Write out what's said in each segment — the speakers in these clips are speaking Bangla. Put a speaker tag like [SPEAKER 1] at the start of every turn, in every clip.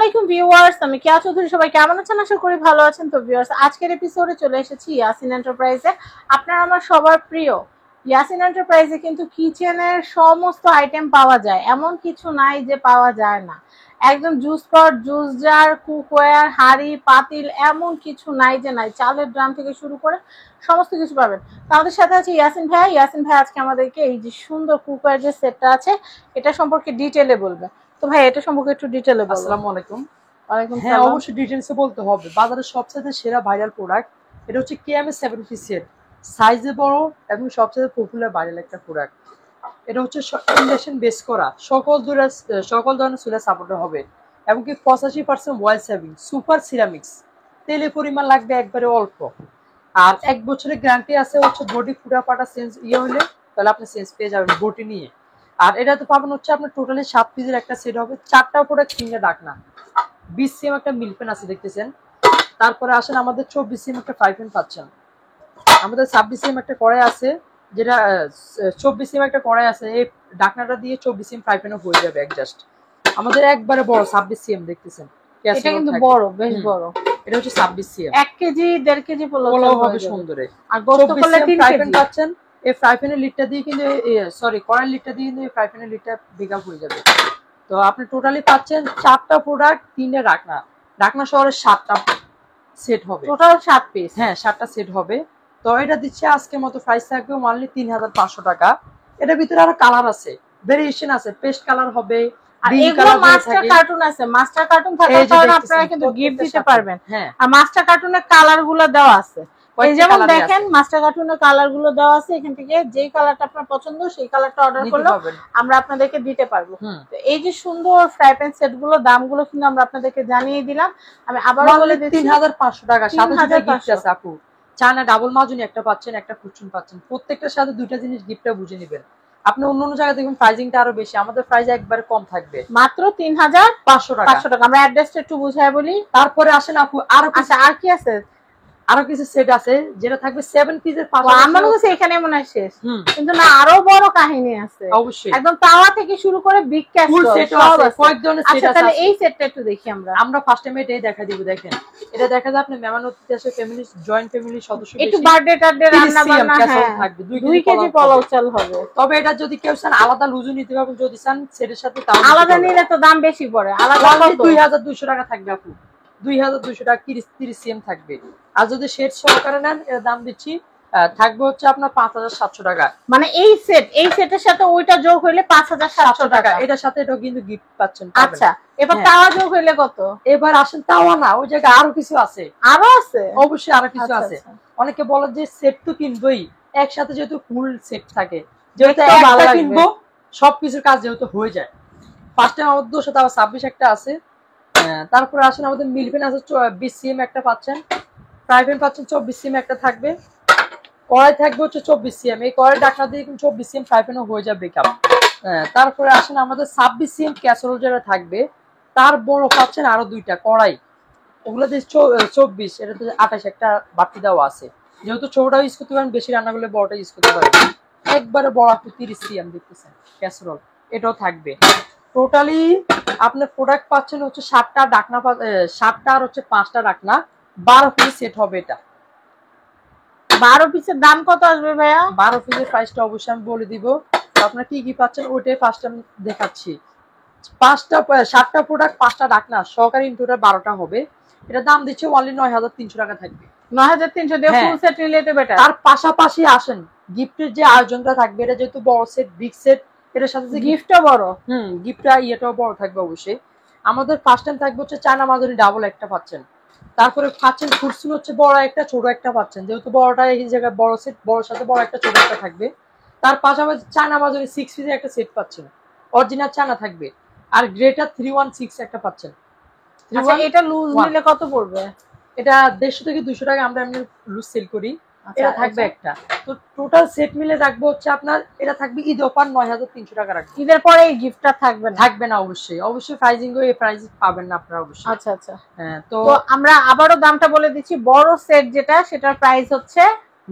[SPEAKER 1] আলাইকুম ভিউয়ার্স, আমি কেয়া চৌধুরী। সবাই কেমন আছেন? আশা করি ভালো আছেন। তো ভিউয়ার্স, আজকের এপিসোডে চলে এসেছি ইয়াসিন এন্টারপ্রাইজে। আপনার আমার সবার প্রিয় ইয়াসিন এন্টারপ্রাইজে কিন্তু কিচেনের সমস্ত আইটেম পাওয়া যায়, এমন কিছু নাই যে পাওয়া যায় না। একদম জুস পট, জুস জার, কুকওয়্যার, হাঁড়ি, পাতিল, এমন কিছু নাই যে নাই। চালের ড্রাম থেকে শুরু করে সমস্ত কিছু পাবেন। তো আমাদের সাথে আছে ইয়াসিন ভাই। ইয়াসিন ভাই আজকে আমাদেরকে এই যে সুন্দর কুকওয়্যার যে সেটটা আছে এটা সম্পর্কে ডিটেলে বলবে। তো ভাই এটা সম্পর্কে একটু ডিটেইলে বলুন।
[SPEAKER 2] আসসালামু আলাইকুম।
[SPEAKER 1] ওয়ালাইকুম
[SPEAKER 2] হ্যাঁ,
[SPEAKER 1] সালাম।
[SPEAKER 2] অবশ্যই ডিটেইলসে বলতে হবে। বাজারের সবচেয়ে সেরা ভাইরাল প্রোডাক্ট এটা হচ্ছে কেএমএস 70 সেট। সাইজে বড় এবং সবচেয়ে পপুলার ভাইরাল একটা প্রোডাক্ট। এটা হচ্ছে ইন্ডাকশন বেস করা, সকল ধরনের চুলা সাপোর্ট হবে এবং কি 85% ওয়েল সেভিং, সুপার সিরামিক্স। তেলের পরিমাণ লাগবে একবারে অল্প। আর 1 বছরের গ্যারান্টি আছে হচ্ছে বডি ফুটা ফাটা চেঞ্জ হলে তাহলে আপনি চেঞ্জ পেয়ে যাবেন বডি নিয়ে। আর এটা তো পাবেন হচ্ছে আপনার টোটালি 7 পিসের একটা সেট হবে, 4টা প্রোডাক্ট কিনে ডাকনা 20 সিএম একটা মিল্ক প্যান আছে দেখতেছেন। তারপরে আসেন আমাদের 24 সিএম একটা ফ্রাই প্যান পাচ্ছেন। আমাদের 26 সিএম একটা কড়াই আছে, যেটা 24 সিএম একটা কড়াই আছে। এই ডাকনাটা দিয়ে 24 সিএম ফ্রাই প্যানও হয়ে যাবে অ্যাডজাস্ট। আমাদের একবারে বড় 26 সিএম দেখতেছেন।
[SPEAKER 1] এটা কিন্তু বড়, বেশ বড়।
[SPEAKER 2] এটা হচ্ছে 26 সিএম।
[SPEAKER 1] 1 কেজি 1.5 কেজি
[SPEAKER 2] পোলাও হবে সুন্দরে।
[SPEAKER 1] আর গোস্ত করলে 3
[SPEAKER 2] ফ্রাই প্যান
[SPEAKER 1] কেজি
[SPEAKER 2] পাচ্ছেন। এই ফ্রাই প্যানের লিডটা দিয়ে কিন্তু কড়াই লিডটা দিয়ে কিন্তু এই ফ্রাই প্যানের লিডটা বেকআপ হয়ে যাবে। তো আপনি টোটালি পাচ্ছেন 4টা প্রোডাক্ট, 3টা ঢাকনা শহরের 7টা সেট হবে,
[SPEAKER 1] টোটাল 7 পিস।
[SPEAKER 2] হ্যাঁ 7টা সেট হবে। তো এটা দিচ্ছে আজকের মতো প্রাইস থাকবে অনলি 3500 টাকা। এটার ভিতরে আরো কালার আছে, ভেরিয়েশন আছে, পেস্ট কালার হবে,
[SPEAKER 1] আর এগুলো মাস্টার কার্টুন আছে। মাস্টার কার্টুন থাকার কারণে আপনারা কিন্তু গিফট দিতে পারবেন। আর মাস্টার কার্টুনের কালার গুলো দেওয়া আছে। এই যেমন দেখেন মাস্টার কার্টুনের কালার গুলো দেওয়া আছে। এখান থেকে যেই কালারটা আপনার পছন্দ সেই কালারটা অর্ডার করলে আমরা আপনাদেরকে দিতে পারবো। তো এই যে সুন্দর ফ্রাই প্যান সেট গুলো দামগুলো কিন্তু আমরা আপনাদেরকে জানিয়ে দিলাম। আমি আবার বলে দিচ্ছি
[SPEAKER 2] 3500 টাকা। সাথে দুটো গিফট আছে আপু। চায়না ডাবল মাজুনি একটা পাচ্ছেন, একটা কুচুন পাচ্ছেন। প্রত্যেকটার সাথে দুইটা জিনিস গিফটটা বুঝে নেবেন। আপনি অন্য জায়গায় দেখুন প্রাইসিংটা আরো বেশি, আমাদের প্রাইস একবারে কম থাকবে,
[SPEAKER 1] মাত্র 3500 টাকা। আমরা অ্যাড্রেসটা একটু বুঝায় বলি।
[SPEAKER 2] তারপরে আসেন আপু আরো
[SPEAKER 1] আচ্ছা, আর কি আছে?
[SPEAKER 2] আরো কিছু সেট আছে যেটা থাকবে 7 পিসের
[SPEAKER 1] আমার কাছে এখানে মনে হয় শেষ, কিন্তু না আরো বড় কাহিনী আছে।
[SPEAKER 2] অবশ্যই
[SPEAKER 1] একদম তাওয়া থেকে শুরু করে বিগ ক্যাসরোল সব আছে।
[SPEAKER 2] কয়েক ধরনের সেট আছে।
[SPEAKER 1] তাহলে এই সেটটা একটু দেখি আমরা
[SPEAKER 2] ফার্স্ট টাইম এটাই দেখা দিব। দেখেন এটা দেখা যায় আপনি মেহমান অতিথি আসে, ফ্যামিলি জয়েন্ট ফ্যামিলি সদস্য বেশি,
[SPEAKER 1] একটু বার্থডে টার্থডে রান্না বান্না
[SPEAKER 2] থাকবে
[SPEAKER 1] 2 কেজি পোলাও চাল হবে।
[SPEAKER 2] তবে এটা যদি কেউ চান আলাদা লুজু নিতে পারবেন, যদি চান সেটের সাথে তাও
[SPEAKER 1] আলাদা নিলে তো দাম বেশি পড়ে। আলাদা
[SPEAKER 2] 2200 টাকা থাকবে আপু, 2200 টাকা 30 সিএম থাকবে। আর যদি সেট সহকারে নেন এর দাম দিচ্ছি থাকবে হচ্ছে আপনার 5700 টাকা।
[SPEAKER 1] মানে এই সেটের সাথে ওইটা যোগ হইলে 5700 টাকা।
[SPEAKER 2] এটার সাথে এটাও কিন্তু গিফট পাচ্ছেন।
[SPEAKER 1] আচ্ছা, এবার তাওয়া যোগ হইলে কত?
[SPEAKER 2] এবার আসেন তাওয়া না, ওই জায়গায় আরো কিছু আছে।
[SPEAKER 1] আরো আছে?
[SPEAKER 2] অবশ্যই আরো কিছু আছে। অনেকে বলে যে সেট তো কিনবই, একসাথে যেহেতু ফুল সেট থাকে, যেহেতু একটা কিনবো সবকিছুর কাজ যেহেতু হয়ে যায়। ফার্স্ট টাইম আমাদের 226 একটা আছে। তারপরে আসেন আমাদের মিল প্যান আছে 20 সিএম একটা পাচ্ছেন, ফ্রাই প্যান পাচ্ছেন 24 সিএম একটা থাকবে, কড়াই থাকবে হচ্ছে 24 সিএম। এই কড়াই ঢাকনা দিয়ে কিন্তু 24 সিএম ফ্রাই প্যানও হয়ে যাবে বেকআপ। তারপরে আসেন আমাদের 26 সিএম ক্যাসারোল যেটা থাকবে, তার বড় পাচ্ছেন আরো দুইটা কড়াই, ওগুলো দিয়ে 24, এটা তো 28 একটা বাড়তি দেওয়া আছে। যেহেতু ছোটটা ইউজ করতে পারেন, বেশি রান্না করলে বড়টা ইউজ করতে পারেন। একবারে বড় আপনি 30 সিএম দেখতেছেন ক্যাসারোল, এটাও থাকবে। টোটালি আপনার প্রোডাক্ট পাচ্ছেন হচ্ছে 7টা ঢাকনা, 7টা আর হচ্ছে 5টা ঢাকনা, 12 পিস সেট হবে। এটা
[SPEAKER 1] 12 পিসের দাম কত আসবে ভাইয়া?
[SPEAKER 2] 12 পিসের প্রাইসটা অবশ্যই আমি বলে দিব। আপনারা কি কি পাচ্ছেন ওইটাই ফার্স্ট আমি দেখাচ্ছি। 7টা প্রোডাক্ট 5টা ঢাকনা সহকারে ইন টোটাল 12টা হবে। এটা দাম দিচ্ছে অনলি 9300 টাকা থাকবে।
[SPEAKER 1] 9300 দিয়ে ফুল সেট নিলে তো বেটার।
[SPEAKER 2] তার পাশাপাশি আসেন গিফটের যে আয়োজনটা থাকবে, এটা যেহেতু বড় সেট, বিগ সেট, এটার সাথে
[SPEAKER 1] গিফটটা বড়,
[SPEAKER 2] গিফটটা ইয়েটাও বড় থাকবে অবশ্যই। আমাদের ফার্স্ট টাইম থাকবে হচ্ছে চায়না মাজুনি ডাবল একটা পাচ্ছেন। তারপরে পাচ্ছেন ফুডসুন হচ্ছে বড় একটা ছোট একটা পাচ্ছেন, যেহেতু বড়টা এই জায়গায় বড় সেট, বড়র সাথে বড় একটা ছোট একটা থাকবে। তার পাশাপাশি চায়না মাজুনি 6 পিসের একটা সেট পাচ্ছেন, অরিজিনাল চায়না থাকবে। আর গ্রেটার 316 একটা পাচ্ছেন।
[SPEAKER 1] আচ্ছা, এটা লুজ নিলে কত পড়বে?
[SPEAKER 2] এটা 150 থেকে 200 টাকা আমরা এমনি লুজ সেল করি। এটা থাকবে একটা। তো টোটাল সেট মিলে রাখবো হচ্ছে আপনার, এটা থাকবে ঈদ অফার 9300 টাকা রাখবো।
[SPEAKER 1] ঈদের পরে এই গিফটটা থাকবে না?
[SPEAKER 2] থাকবে না অবশ্যই, অবশ্যই প্রাইজিং এই প্রাইস পাবেন না আপনারা অবশ্যই।
[SPEAKER 1] আচ্ছা আচ্ছা,
[SPEAKER 2] হ্যাঁ।
[SPEAKER 1] তো আমরা আবারো দামটা বলে দিচ্ছি। বড় সেট যেটা, সেটার প্রাইস হচ্ছে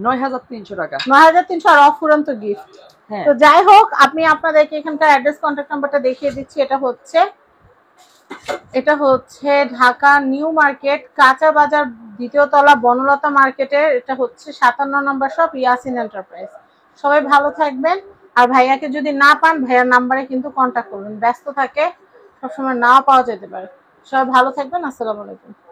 [SPEAKER 2] 9300 টাকা।
[SPEAKER 1] 9300 আর অফুরন্ত গিফট। তো যাই হোক, আপনি আপনাদেরকে এখানকার অ্যাড্রেস কন্টাক্ট নাম্বারটা দেখিয়ে দিচ্ছি। এটা হচ্ছে এটা হচ্ছে ঢাকা নিউ মার্কেট কাঁচা বাজার, দ্বিতীয় তলা, বনলতা মার্কেটের। এটা হচ্ছে 57 নম্বর শপ, ইয়াসিন এন্টারপ্রাইজ। সবাই ভালো থাকবেন। আর ভাইয়াকে যদি না পান, ভাইয়ার নাম্বারে কিন্তু কন্ট্যাক্ট করবেন, ব্যস্ত থাকে, সবসময় নাও পাওয়া যেতে পারে। সবাই ভালো থাকবেন। আসসালামু আলাইকুম।